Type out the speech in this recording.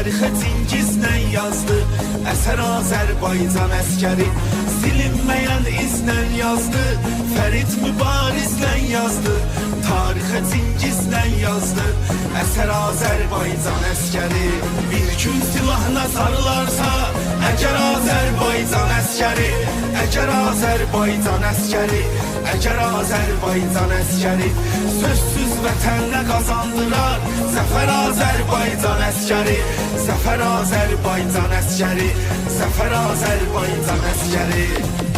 tarixə Cingizlə yazdı. Əsər Azərbaycan əskəri silinməyən izlə yazdı. Fərid Mübarizlə yazdı. Tarixə Cingizlə yazdı. Əsər Azərbaycan əskəri bir gün silahına sarılarsa, əgər Azərbaycan əskəri, əgər Azərbaycan əskəri, əgər Azərbaycan əskəri sözsüz vətənə qazandırar. Zəfər Azərbaycan əskəri, Zəfər Azərbaycan əskəri, Zəfər Azərbaycan əskəri.